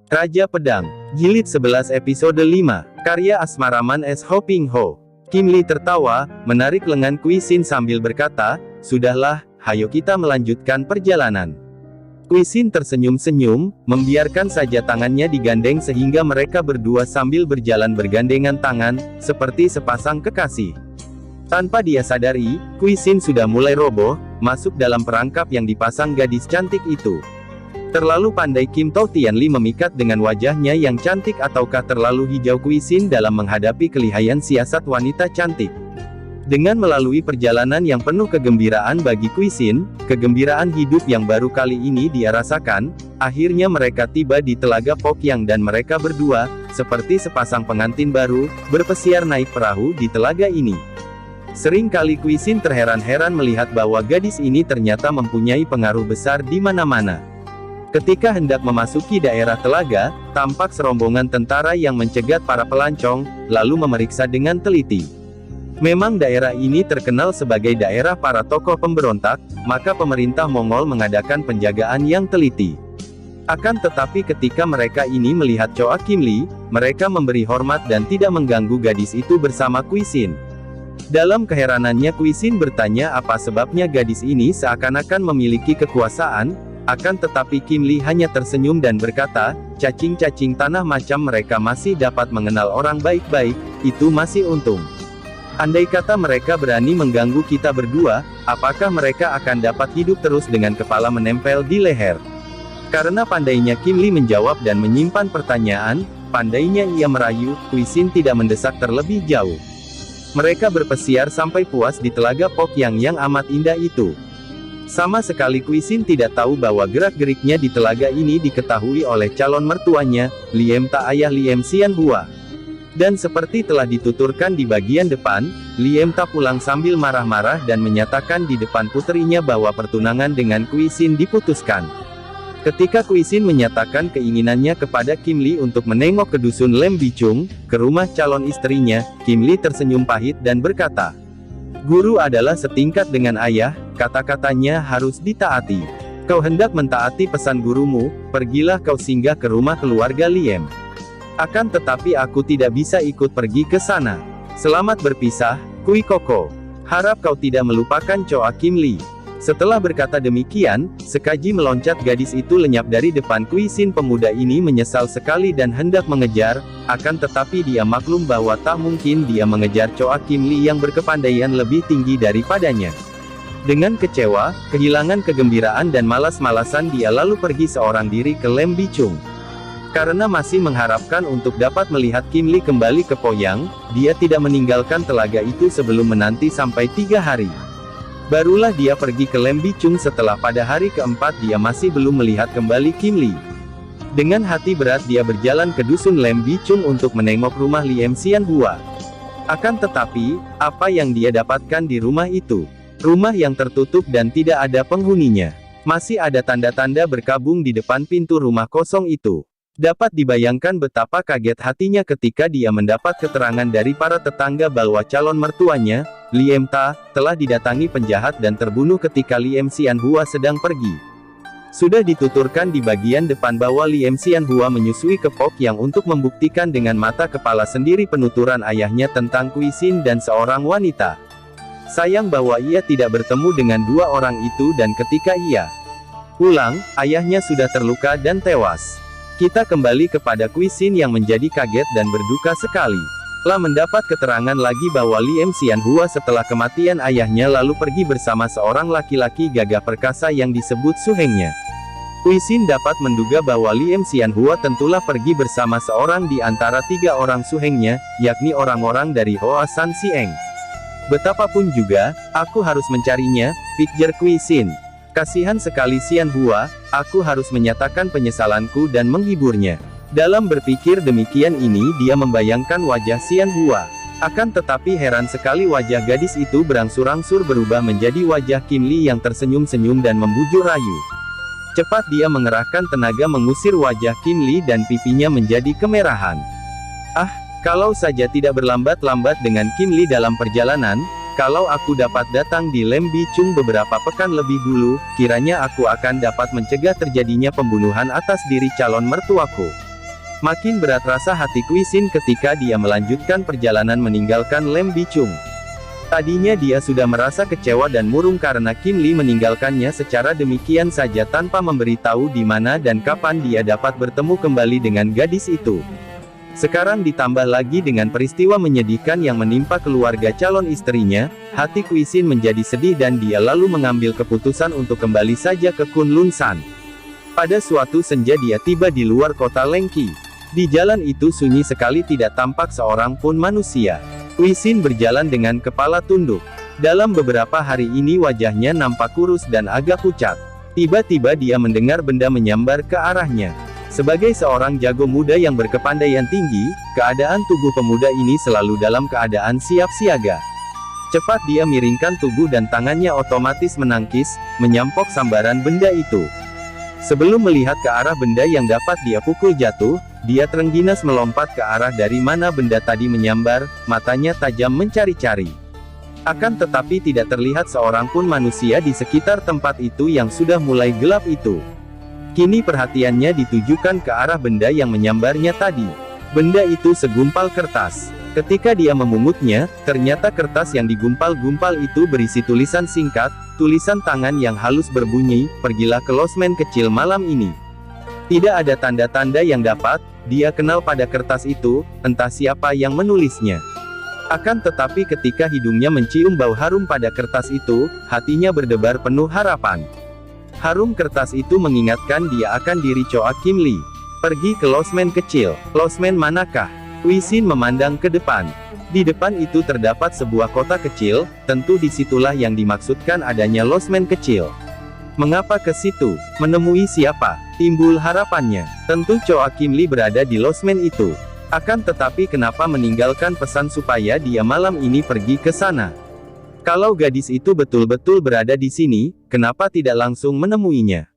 Raja Pedang, Jilid 11 Episode 5, karya Asmaraman S. Ho Ping Ho. Kim Lee tertawa, menarik lengan Kui Sin sambil berkata, "Sudahlah, hayo kita melanjutkan perjalanan." Kui Sin tersenyum-senyum, membiarkan saja tangannya digandeng sehingga mereka berdua sambil berjalan bergandengan tangan, seperti sepasang kekasih. Tanpa dia sadari, Kui Sin sudah mulai roboh, masuk dalam perangkap yang dipasang gadis cantik itu. Terlalu pandai Kim Tao Tianli memikat dengan wajahnya yang cantik ataukah terlalu hijau Kui Sin dalam menghadapi kelihayan siasat wanita cantik. Dengan melalui perjalanan yang penuh kegembiraan bagi Kui Sin, kegembiraan hidup yang baru kali ini dia rasakan, akhirnya mereka tiba di Telaga Pokyang dan mereka berdua, seperti sepasang pengantin baru, berpesiar naik perahu di telaga ini. Sering kali Kui Sin terheran-heran melihat bahwa gadis ini ternyata mempunyai pengaruh besar di mana-mana. Ketika hendak memasuki daerah telaga, tampak serombongan tentara yang mencegat para pelancong, lalu memeriksa dengan teliti. Memang daerah ini terkenal sebagai daerah para tokoh pemberontak, maka pemerintah Mongol mengadakan penjagaan yang teliti. Akan tetapi ketika mereka ini melihat Choa Kim Lee, mereka memberi hormat dan tidak mengganggu gadis itu bersama Kui Sin. Dalam keheranannya Kui Sin bertanya apa sebabnya gadis ini seakan-akan memiliki kekuasaan. Akan tetapi Kim Lee hanya tersenyum dan berkata, "Cacing-cacing tanah macam mereka masih dapat mengenal orang baik-baik, itu masih untung. Andai kata mereka berani mengganggu kita berdua, apakah mereka akan dapat hidup terus dengan kepala menempel di leher?" Karena pandainya Kim Lee menjawab dan menyimpan pertanyaan, pandainya ia merayu, Kui Sin tidak mendesak terlebih jauh. Mereka berpesiar sampai puas di Telaga Pokyang yang amat indah itu. Sama sekali Kui Sin tidak tahu bahwa gerak-geriknya di telaga ini diketahui oleh calon mertuanya, Liem Ta ayah Liem Xian Hua. Dan seperti telah dituturkan di bagian depan, Liem Ta pulang sambil marah-marah dan menyatakan di depan puterinya bahwa pertunangan dengan Kui Sin diputuskan. Ketika Kui Sin menyatakan keinginannya kepada Kim Lee untuk menengok ke dusun Lem Bichung, ke rumah calon istrinya, Kim Lee tersenyum pahit dan berkata, "Guru adalah setingkat dengan ayah, kata-katanya harus ditaati. Kau hendak mentaati pesan gurumu, pergilah kau singgah ke rumah keluarga Liem. Akan tetapi aku tidak bisa ikut pergi ke sana. Selamat berpisah, Kui Koko. Harap kau tidak melupakan Choa Kim Lee." Setelah berkata demikian, sekaji meloncat gadis itu lenyap dari depan Kui Sin. Pemuda ini menyesal sekali dan hendak mengejar, akan tetapi dia maklum bahwa tak mungkin dia mengejar Choa Kim Lee yang berkepandaian lebih tinggi daripadanya. Dengan kecewa, kehilangan kegembiraan dan malas-malasan dia lalu pergi seorang diri ke Lem Bichung. Karena masih mengharapkan untuk dapat melihat Kim Lee kembali ke Poyang, dia tidak meninggalkan telaga itu sebelum menanti sampai 3 hari. Barulah dia pergi ke Lem Bichung setelah pada hari keempat dia masih belum melihat kembali Kim Lee. Dengan hati berat dia berjalan ke dusun Lem Bichung untuk menengok rumah Liem Xian Hua. Akan tetapi, apa yang dia dapatkan di rumah itu? Rumah yang tertutup dan tidak ada penghuninya. Masih ada tanda-tanda berkabung di depan pintu rumah kosong itu. Dapat dibayangkan betapa kaget hatinya ketika dia mendapat keterangan dari para tetangga bahwa calon mertuanya, Liem Ta, telah didatangi penjahat dan terbunuh ketika Liem Xian Hua sedang pergi. Sudah dituturkan di bagian depan bahwa Liem Xian Hua menyusui ke Pokyang untuk membuktikan dengan mata kepala sendiri penuturan ayahnya tentang Kui Sin dan seorang wanita. Sayang bahwa ia tidak bertemu dengan dua orang itu dan ketika ia pulang, ayahnya sudah terluka dan tewas. Kita kembali kepada Kui Sin yang menjadi kaget dan berduka sekali. Telah mendapat keterangan lagi bahwa Liem Xian Hua setelah kematian ayahnya lalu pergi bersama seorang laki-laki gagah perkasa yang disebut suhengnya. Kui Sin dapat menduga bahwa Liem Xian Hua tentulah pergi bersama seorang di antara 3 orang suhengnya, yakni orang-orang dari Hoa San Sieng. Betapapun juga, aku harus mencarinya, pikir Kui Sin. Kasihan sekali Xian Hua, aku harus menyatakan penyesalanku dan menghiburnya. Dalam berpikir demikian ini dia membayangkan wajah Xian Hua. Akan tetapi heran sekali wajah gadis itu berangsur-angsur berubah menjadi wajah Kim Lee yang tersenyum-senyum dan membujuk rayu. Cepat dia mengerahkan tenaga mengusir wajah Kim Lee dan pipinya menjadi kemerahan. Ah, kalau saja tidak berlambat-lambat dengan Kim Lee dalam perjalanan, kalau aku dapat datang di Lem Bichung beberapa pekan lebih dulu, kiranya aku akan dapat mencegah terjadinya pembunuhan atas diri calon mertuaku. Makin berat rasa hati Kwi Sin ketika dia melanjutkan perjalanan meninggalkan Lem Bichung. Tadinya dia sudah merasa kecewa dan murung karena Kim Lee meninggalkannya secara demikian saja tanpa memberitahu di mana dan kapan dia dapat bertemu kembali dengan gadis itu. Sekarang ditambah lagi dengan peristiwa menyedihkan yang menimpa keluarga calon istrinya, hati Kwi Sin menjadi sedih dan dia lalu mengambil keputusan untuk kembali saja ke Kunlun San. Pada suatu senja dia tiba di luar kota Lengqi. Di jalan itu sunyi sekali, tidak tampak seorang pun manusia. Kwi Sin berjalan dengan kepala tunduk. Dalam beberapa hari ini wajahnya nampak kurus dan agak pucat. Tiba-tiba dia mendengar benda menyambar ke arahnya. Sebagai seorang jago muda yang berkepandaian tinggi, keadaan tubuh pemuda ini selalu dalam keadaan siap siaga. Cepat dia miringkan tubuh dan tangannya otomatis menangkis, menyampok sambaran benda itu. Sebelum melihat ke arah benda yang dapat dia pukul jatuh, dia terengginas melompat ke arah dari mana benda tadi menyambar, matanya tajam mencari-cari. Akan tetapi tidak terlihat seorang pun manusia di sekitar tempat itu yang sudah mulai gelap itu. Kini perhatiannya ditujukan ke arah benda yang menyambarnya tadi. Benda itu segumpal kertas. Ketika dia memungutnya, ternyata kertas yang digumpal-gumpal itu berisi tulisan singkat, tulisan tangan yang halus berbunyi, "Pergilah ke losmen kecil malam ini." Tidak ada tanda-tanda yang dapat dia kenal pada kertas itu, entah siapa yang menulisnya. Akan tetapi ketika hidungnya mencium bau harum pada kertas itu, hatinya berdebar penuh harapan. Harum kertas itu mengingatkan dia akan diri Choa Kim Lee. Pergi ke losmen kecil. Losmen manakah? Kwi Sin memandang ke depan. Di depan itu terdapat sebuah kota kecil, tentu disitulah yang dimaksudkan adanya losmen kecil. Mengapa ke situ? Menemui siapa? Timbul harapannya. Tentu Choa Kim Lee berada di losmen itu. Akan tetapi kenapa meninggalkan pesan supaya dia malam ini pergi ke sana? Kalau gadis itu betul-betul berada di sini, kenapa tidak langsung menemuinya?